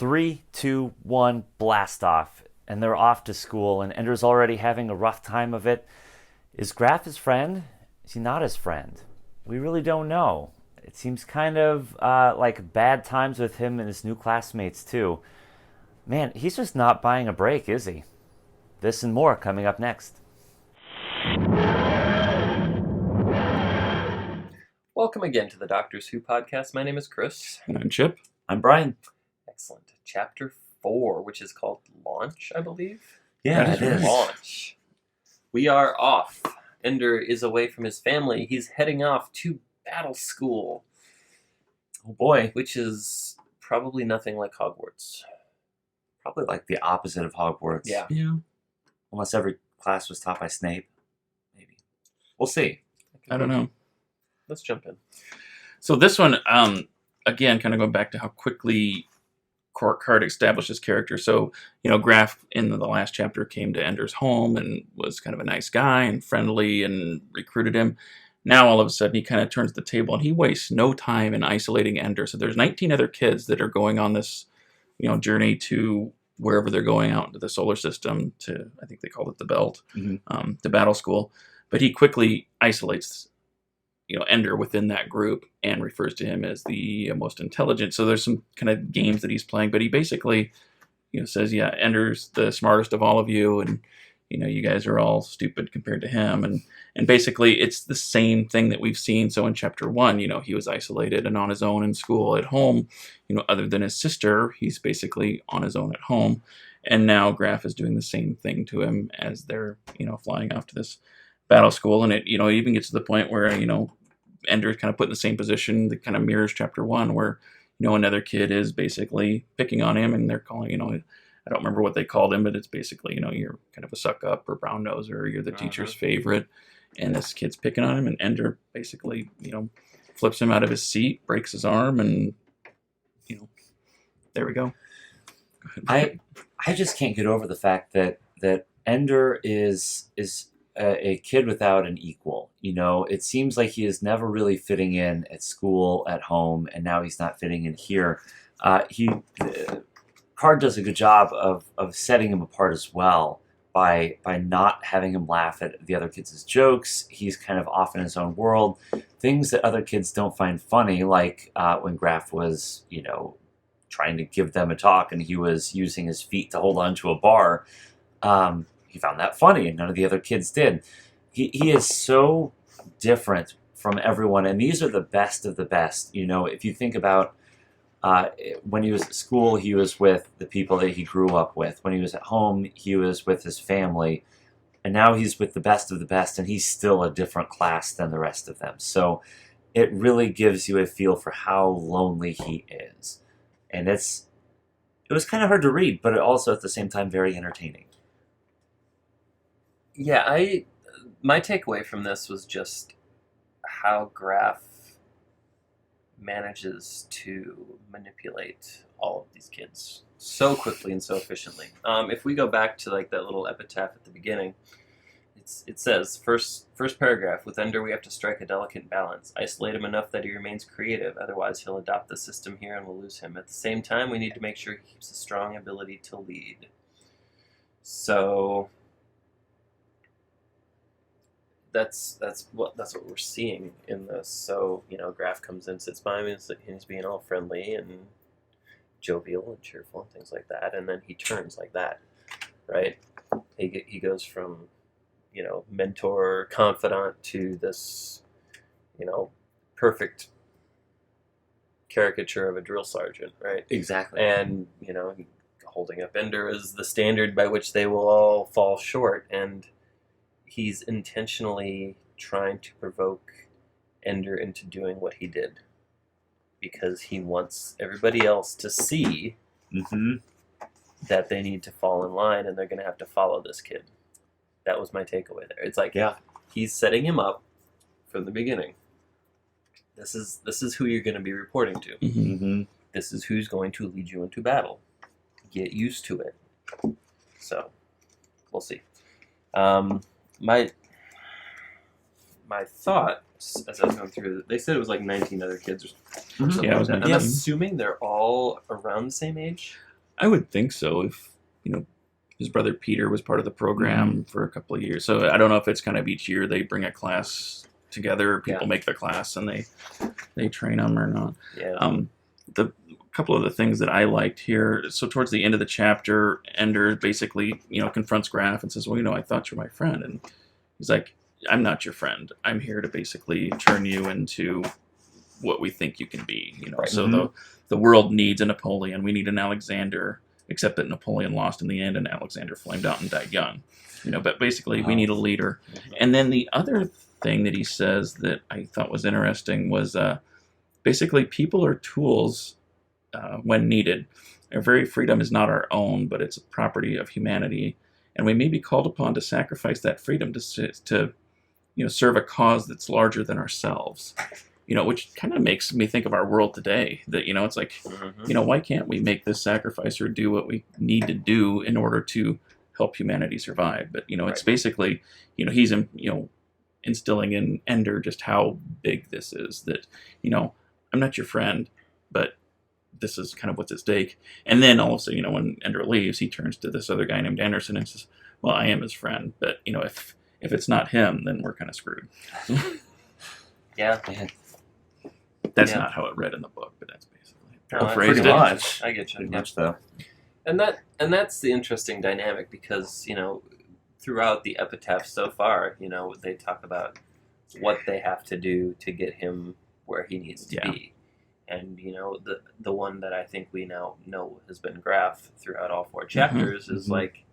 Three, two, one, blast off. And they're off to school, and Ender's already having a rough time of it. Is Graff his friend? Is he not his friend? We really don't know. It seems kind of like bad times with him and his new classmates, too. Man, he's just not buying a break, is he? This and more coming up next. Welcome again to the Doctors Who podcast. My name is Chris. And I'm Chip. I'm Brian. Excellent. Chapter 4, which is called Launch, I believe. Yeah, it is. Launch. We are off. Ender is away from his family. He's heading off to battle school. Oh boy. Which is probably nothing like Hogwarts. Probably like the opposite of Hogwarts. Yeah. Unless every class was taught by Snape. Maybe. We'll see. I don't know. Let's jump in. So this one, again, kind of going back to how quickly Card established his character. So, Graff in the last chapter came to Ender's home and was kind of a nice guy and friendly and recruited him. Now, all of a sudden, he kind of turns the table and he wastes no time in isolating Ender. So there's 19 other kids that are going on this, journey to wherever they're going out into the solar system to, I think they called it the Belt, to battle school. But he quickly isolates Ender within that group and refers to him as the most intelligent. So there's some kind of games that he's playing, but he basically, says, yeah, Ender's the smartest of all of you, and you guys are all stupid compared to him, and basically it's the same thing that we've seen. So in chapter 1, he was isolated and on his own in school. At home, other than his sister, he's basically on his own at home, and now Graff is doing the same thing to him as they're flying off to this battle school, and it even gets to the point where Ender's kind of put in the same position that kind of mirrors chapter 1, where another kid is basically picking on him, and they're calling I don't remember what they called him, but it's basically you're kind of a suck up or brown nose, or you're the teacher's favorite, and this kid's picking on him, and Ender basically flips him out of his seat, breaks his arm, and there we go. I just can't get over the fact that Ender is a kid without an equal. It seems like he is never really fitting in at school, at home, and now he's not fitting in here. Card does a good job of setting him apart as well by not having him laugh at the other kids' jokes. He's kind of off in his own world. Things that other kids don't find funny, like when Graff was, trying to give them a talk and he was using his feet to hold on to a bar. He found that funny, and none of the other kids did. He is so different from everyone, and these are the best of the best. If you think about when he was at school, he was with the people that he grew up with. When he was at home, he was with his family. And now he's with the best of the best, and he's still a different class than the rest of them. So it really gives you a feel for how lonely he is. And it was kind of hard to read, but also at the same time very entertaining. Yeah, my takeaway from this was just how Graff manages to manipulate all of these kids so quickly and so efficiently. If we go back to like that little epitaph at the beginning, it says, first paragraph, with Ender we have to strike a delicate balance. Isolate him enough that he remains creative, otherwise he'll adopt the system here and we'll lose him. At the same time, we need to make sure he keeps a strong ability to lead. So that's what we're seeing in this. So Graff comes in, sits by him, and he's being all friendly and jovial and cheerful and things like that, and then he turns like that, right? He goes from mentor, confidant to this perfect caricature of a drill sergeant, right? Exactly. And holding up Ender as the standard by which they will all fall short, and he's intentionally trying to provoke Ender into doing what he did because he wants everybody else to see that they need to fall in line and they're going to have to follow this kid. That was my takeaway there. It's like, he's setting him up from the beginning. This is who you're going to be reporting to. This is who's going to lead you into battle. Get used to it. So, we'll see. My thought, as I was going through, they said it was like 19 other kids or something Yeah, like that. I'm 19. assuming they're all around the same age. I would think so. If his brother Peter was part of the program for a couple of years, so I don't know if it's kind of each year they bring a class together. People make the class and they train them or not. Yeah. The couple of the things that I liked here. So towards the end of the chapter, Ender basically confronts Graff and says, "Well, I thought you were my friend," and he's like, "I'm not your friend. I'm here to basically turn you into what we think you can be." Right. So the world needs a Napoleon. We need an Alexander, except that Napoleon lost in the end and Alexander flamed out and died young. But basically we need a leader. And then the other thing that he says that I thought was interesting was basically people are tools when needed. Our very freedom is not our own, but it's a property of humanity. And we may be called upon to sacrifice that freedom to serve a cause that's larger than ourselves. Which kind of makes me think of our world today. That it's like, why can't we make this sacrifice or do what we need to do in order to help humanity survive? But it's basically, he's instilling in Ender just how big this is. That I'm not your friend, but this is kind of what's at stake. And then all of a sudden, when Ender leaves, he turns to this other guy named Anderson and says, "Well, I am his friend, but if it's not him, then we're kind of screwed." Yeah. That's not how it read in the book, but that's basically pretty much. I get you. Pretty much, though. And that's the interesting dynamic because throughout the epitaph so far, they talk about what they have to do to get him where he needs to be. And the one that I think we now know has been Graff throughout all 4 chapters is like,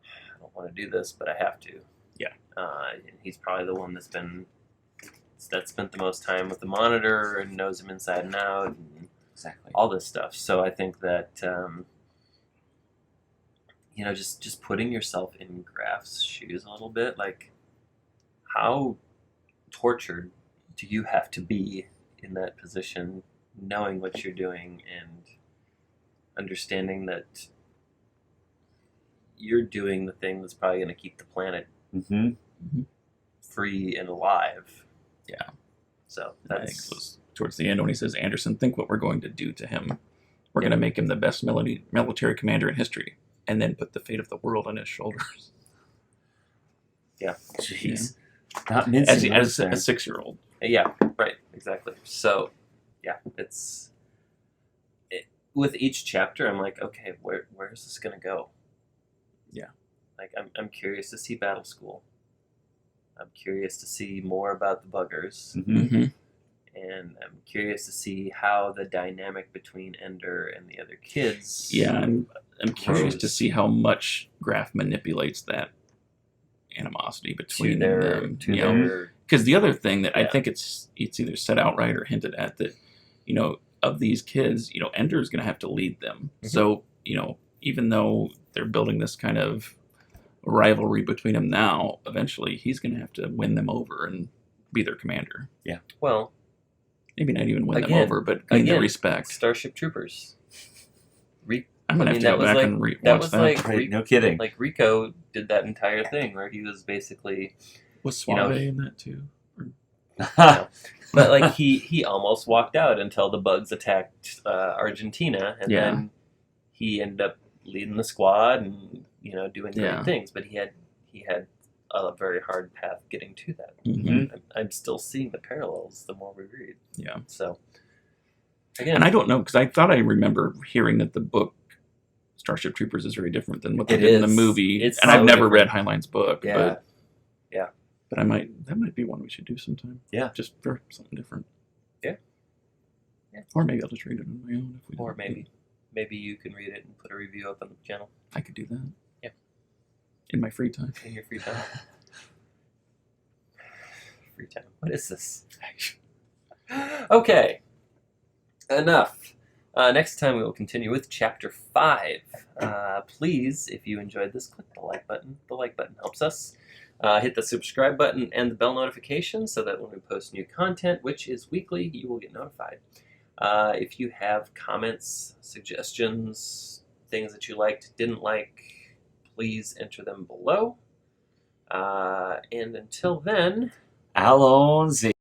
I don't want to do this, but I have to. Yeah. And he's probably the one that spent the most time with the monitor and knows him inside and out and all this stuff. So I think that just putting yourself in Graff's shoes a little bit, like how tortured do you have to be in that position, knowing what you're doing and understanding that you're doing the thing that's probably going to keep the planet free and alive. Yeah. So I think it was towards the end when he says, "Anderson, think what we're going to do to him. We're going to make him the best military commander in history, and then put the fate of the world on his shoulders." Yeah. Jeez. Not mincing as a 6-year-old. Yeah, right, exactly. So, yeah, with each chapter, I'm like, okay, where is this going to go? Yeah. Like, I'm curious to see Battle School. I'm curious to see more about the buggers. And I'm curious to see how the dynamic between Ender and the other kids. Yeah, I'm curious to see how much Graff manipulates that animosity between them. Because the other thing that I think it's either said outright or hinted at that, of these kids, Ender's going to have to lead them. So, even though they're building this kind of rivalry between them now, eventually he's going to have to win them over and be their commander. Yeah. Well, maybe not even win them over, but gain their respect. Starship Troopers. I'm going to have to go back and watch that. Like, right, no kidding. Like Rico did that entire thing where he was basically... Was Suave in that too? But like he almost walked out until the bugs attacked Argentina, and then he ended up leading the squad and doing great things. But he had a very hard path getting to that. I'm still seeing the parallels the more we read. Yeah. So again, and I don't know because I thought I remember hearing that the book Starship Troopers is very different than what they did in the movie. And I've never read Heinlein's book. Yeah. But that might be one we should do sometime. Yeah. Just for something different. Yeah. Or maybe I'll just read it on my own. Or maybe you can read it and put a review up on the channel. I could do that. Yeah. In my free time. In your free time. Free time. What is this? Okay. Enough. Next time we will continue with Chapter 5. Please, if you enjoyed this, click the like button. The like button helps us. Hit the subscribe button and the bell notification so that when we post new content, which is weekly, you will get notified. If you have comments, suggestions, things that you liked, didn't like, please enter them below. And until then... Allons-y.